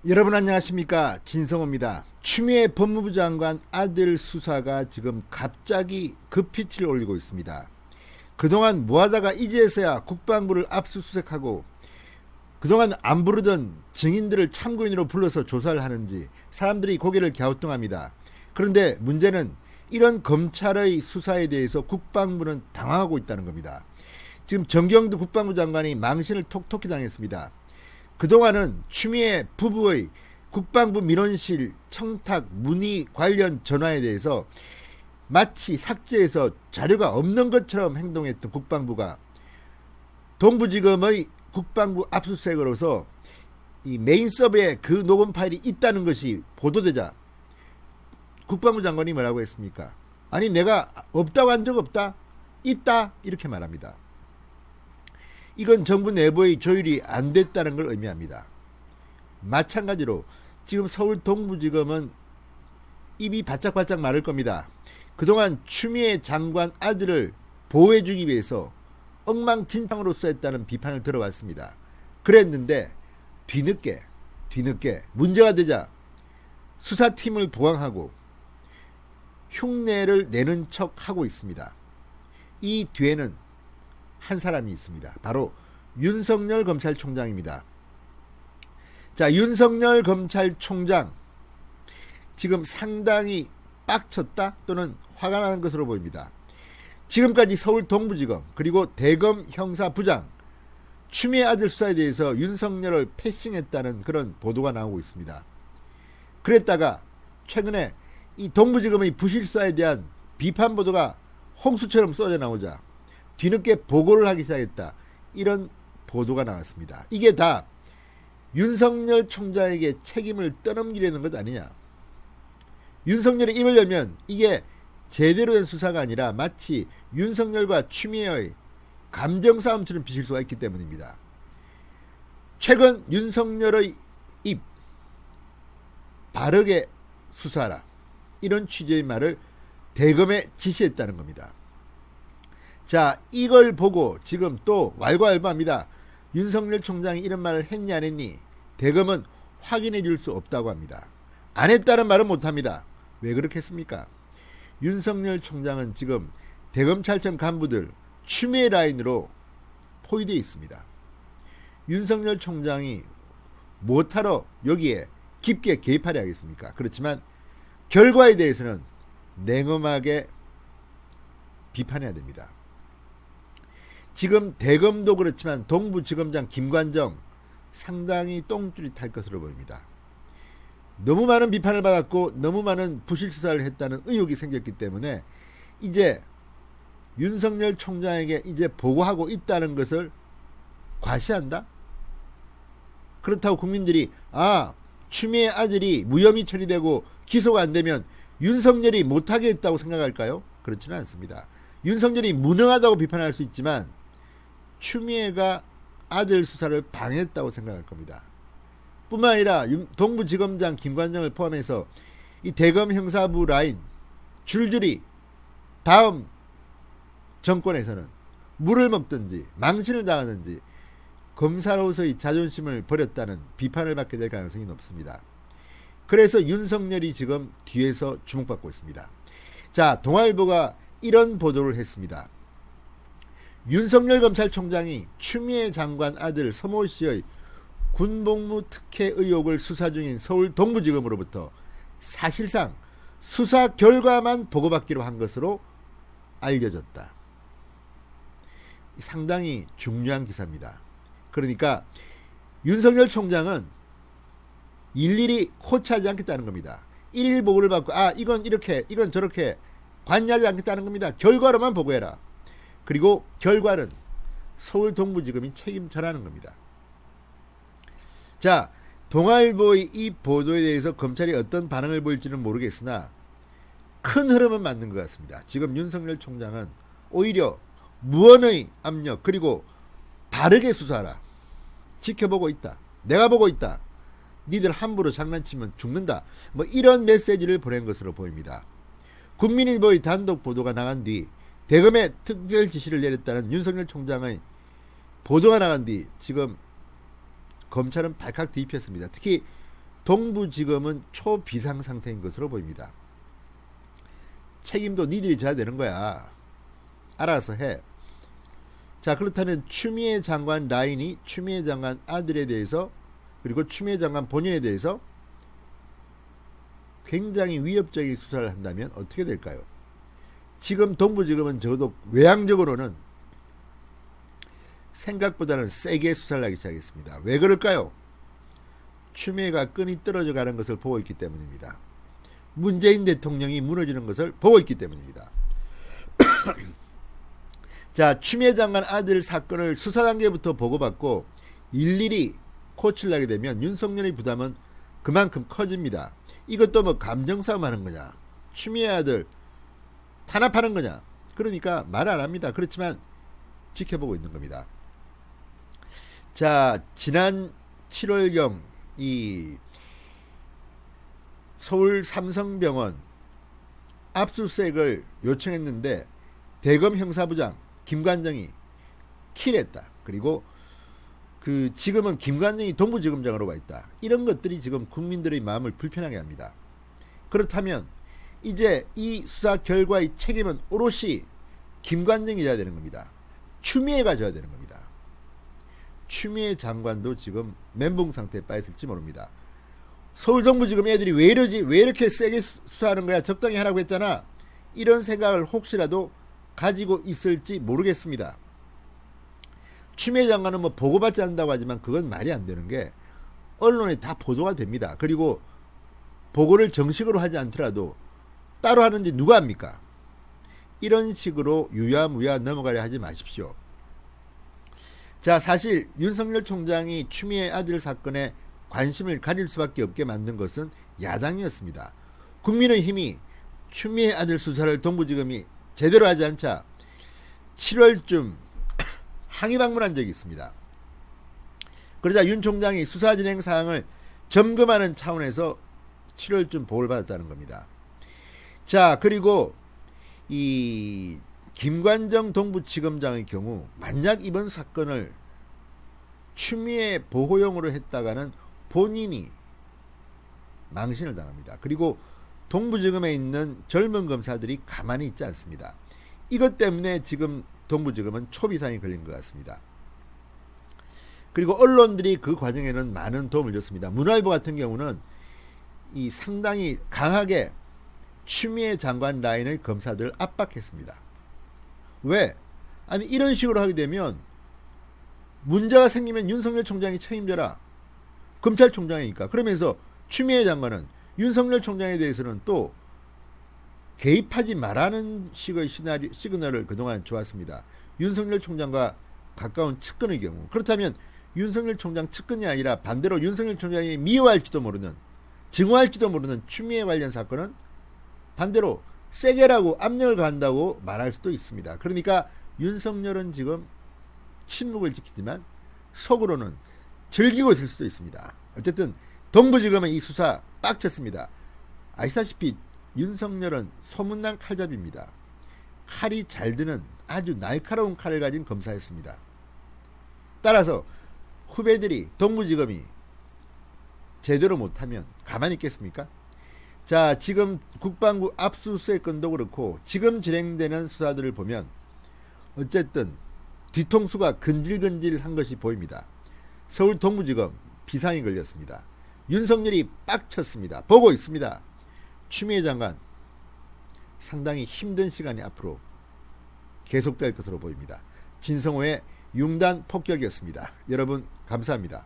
여러분 안녕하십니까, 진성호입니다. 추미애 법무부 장관 아들 수사가 지금 갑자기 급빛을 올리고 있습니다. 그동안 뭐하다가 이제서야 국방부를 압수수색하고 그동안 안 부르던 증인들을 참고인으로 불러서 조사를 하는지 사람들이 고개를 갸우뚱합니다. 그런데 문제는 이런 검찰의 수사에 대해서 국방부는 당황하고 있다는 겁니다. 지금 정경두 국방부 장관이 망신을 톡톡히 당했습니다. 그동안은 추미애 부부의 국방부 민원실 청탁 문의 관련 전화에 대해서 마치 삭제해서 자료가 없는 것처럼 행동했던 국방부가 동부지검의 국방부 압수수색으로서 이 메인 서버에 그 녹음 파일이 있다는 것이 보도되자 국방부 장관이 뭐라고 했습니까? 아니, 내가 없다고 한 적 없다? 있다? 이렇게 말합니다. 이건 정부 내부의 조율이 안 됐다는 걸 의미합니다. 마찬가지로 지금 서울 동부지검은 입이 바짝바짝 마를 겁니다. 그동안 추미애 장관 아들을 보호해주기 위해서 엉망진창으로 했다는 비판을 들어왔습니다. 그랬는데 뒤늦게 문제가 되자 수사팀을 보강하고 흉내를 내는 척하고 있습니다. 이 뒤에는 한 사람이 있습니다. 바로 윤석열 검찰총장입니다. 자, 윤석열 검찰총장 지금 상당히 빡쳤다 또는 화가 나는 것으로 보입니다. 지금까지 서울 동부지검 그리고 대검 형사부장 추미애 아들 수사에 대해서 윤석열을 패싱했다는 그런 보도가 나오고 있습니다. 그랬다가 최근에 이 동부지검의 부실 수사에 대한 비판 보도가 홍수처럼 쏟아 나오자 뒤늦게 보고를 하기 시작했다, 이런 보도가 나왔습니다. 이게 다 윤석열 총장에게 책임을 떠넘기려는 것 아니냐. 윤석열이 입을 열면 이게 제대로 된 수사가 아니라 마치 윤석열과 추미애의 감정싸움처럼 비칠 수가 있기 때문입니다. 최근 윤석열의 입 바르게 수사하라, 이런 취지의 말을 대검에 지시했다는 겁니다. 자, 이걸 보고 지금 또 왈가왈부합니다. 윤석열 총장이 이런 말을 했니 안 했니? 대검은 확인해 줄 수 없다고 합니다. 안 했다는 말은 못합니다. 왜 그렇게 했습니까? 윤석열 총장은 지금 대검찰청 간부들 추미애 라인으로 포위되어 있습니다. 윤석열 총장이 못하러 여기에 깊게 개입하려 하겠습니까? 그렇지만 결과에 대해서는 냉엄하게 비판해야 됩니다. 지금 대검도 그렇지만 동부지검장 김관정 상당히 똥줄이 탈 것으로 보입니다. 너무 많은 비판을 받았고 너무 많은 부실 수사를 했다는 의혹이 생겼기 때문에 이제 윤석열 총장에게 이제 보고하고 있다는 것을 과시한다? 그렇다고 국민들이 추미애 아들이 무혐의 처리되고 기소가 안 되면 윤석열이 못하게 했다고 생각할까요? 그렇지는 않습니다. 윤석열이 무능하다고 비판할 수 있지만 추미애가 아들 수사를 방해했다고 생각할 겁니다. 뿐만 아니라 동부지검장 김관정을 포함해서 이 대검 형사부 라인 줄줄이 다음 정권에서는 물을 먹든지 망신을 당하든지 검사로서의 자존심을 버렸다는 비판을 받게 될 가능성이 높습니다. 그래서 윤석열이 지금 뒤에서 주목받고 있습니다. 자, 동아일보가 이런 보도를 했습니다. 윤석열 검찰총장이 추미애 장관 아들 서모 씨의 군복무 특혜 의혹을 수사 중인 서울 동부지검으로부터 사실상 수사 결과만 보고받기로 한 것으로 알려졌다. 상당히 중요한 기사입니다. 그러니까 윤석열 총장은 일일이 코치하지 않겠다는 겁니다. 일일 보고를 받고 이건 이렇게 이건 저렇게 관여하지 않겠다는 겁니다. 결과로만 보고해라. 그리고 결과는 서울 동부지검이 책임져라는 겁니다. 자, 동아일보의 이 보도에 대해서 검찰이 어떤 반응을 보일지는 모르겠으나 큰 흐름은 맞는 것 같습니다. 지금 윤석열 총장은 오히려 무언의 압력 그리고 바르게 수사하라, 지켜보고 있다, 내가 보고 있다, 니들 함부로 장난치면 죽는다, 이런 메시지를 보낸 것으로 보입니다. 국민일보의 단독 보도가 나간 뒤 대검에 특별 지시를 내렸다는 윤석열 총장의 보도가 나간 뒤 지금 검찰은 발칵 뒤집혔습니다. 특히 동부지검은 초비상 상태인 것으로 보입니다. 책임도 니들이 져야 되는 거야. 알아서 해. 자, 그렇다면 추미애 장관 라인이 추미애 장관 아들에 대해서 그리고 추미애 장관 본인에 대해서 굉장히 위협적인 수사를 한다면 어떻게 될까요? 지금 동부지검은 적어도 외향적으로는 생각보다는 세게 수사를 하기 시작했습니다. 왜 그럴까요? 추미애가 끈이 떨어져 가는 것을 보고 있기 때문입니다. 문재인 대통령이 무너지는 것을 보고 있기 때문입니다. 자, 추미애 장관 아들 사건을 수사 단계부터 보고받고 일일이 코치를 하게 되면 윤석열의 부담은 그만큼 커집니다. 이것도 뭐 감정싸움 하는 거냐, 추미애 아들 탄압하는 거냐, 그러니까 말 안 합니다. 그렇지만 지켜보고 있는 겁니다. 자, 지난 7월경 이 서울 삼성병원 압수수색을 요청했는데 대검 형사부장 김관정이 킬했다. 그리고 지금은 김관정이 동부지검장으로 와 있다. 이런 것들이 지금 국민들의 마음을 불편하게 합니다. 그렇다면 이제 이 수사 결과의 책임은 오롯이 김관정이 져야 되는 겁니다. 추미애가 져야 되는 겁니다. 추미애 장관도 지금 멘붕 상태에 빠졌을지 모릅니다. 서울 동부지검 애들이 왜 이러지? 왜 이렇게 세게 수사하는 거야? 적당히 하라고 했잖아. 이런 생각을 혹시라도 가지고 있을지 모르겠습니다. 추미애 장관은 뭐 보고받지 않는다고 하지만 그건 말이 안 되는 게 언론에 다 보도가 됩니다. 그리고 보고를 정식으로 하지 않더라도 따로 하는지 누가 합니까? 이런 식으로 유야무야 넘어가려 하지 마십시오. 자, 사실 윤석열 총장이 추미애 아들 사건에 관심을 가질 수밖에 없게 만든 것은 야당이었습니다. 국민의힘이 추미애 아들 수사를 동부지검이 제대로 하지 않자 7월쯤 항의 방문한 적이 있습니다. 그러자 윤 총장이 수사 진행 사항을 점검하는 차원에서 7월쯤 보고를 받았다는 겁니다. 자, 그리고 이 김관정 동부지검장의 경우 만약 이번 사건을 추미애 보호용으로 했다가는 본인이 망신을 당합니다. 그리고 동부지검에 있는 젊은 검사들이 가만히 있지 않습니다. 이것 때문에 지금 동부지검은 초비상이 걸린 것 같습니다. 그리고 언론들이 그 과정에는 많은 도움을 줬습니다. 문화일보 같은 경우는 이 상당히 강하게 추미애 장관 라인의 검사들을 압박했습니다. 왜? 아니, 이런 식으로 하게 되면 문제가 생기면 윤석열 총장이 책임져라. 검찰총장이니까. 그러면서 추미애 장관은 윤석열 총장에 대해서는 또 개입하지 말라는 식의 시그널을 그동안 좋았습니다. 윤석열 총장과 가까운 측근의 경우. 그렇다면 윤석열 총장 측근이 아니라 반대로 윤석열 총장이 미워할지도 모르는, 증오할지도 모르는 추미애 관련 사건은 반대로 세게라고 압력을 가한다고 말할 수도 있습니다. 그러니까 윤석열은 지금 침묵을 지키지만 속으로는 즐기고 있을 수도 있습니다. 어쨌든 동부지검은 이 수사 빡쳤습니다. 아시다시피 윤석열은 소문난 칼잡이입니다. 칼이 잘 드는 아주 날카로운 칼을 가진 검사였습니다. 따라서 후배들이 동부지검이 제대로 못하면 가만히 있겠습니까? 자, 지금 국방부 압수수색 건도 그렇고 지금 진행되는 수사들을 보면 어쨌든 뒤통수가 근질근질한 것이 보입니다. 서울 동부지검 비상이 걸렸습니다. 윤석열이 빡쳤습니다. 보고 있습니다. 추미애 장관 상당히 힘든 시간이 앞으로 계속될 것으로 보입니다. 진성호의 융단 폭격이었습니다. 여러분 감사합니다.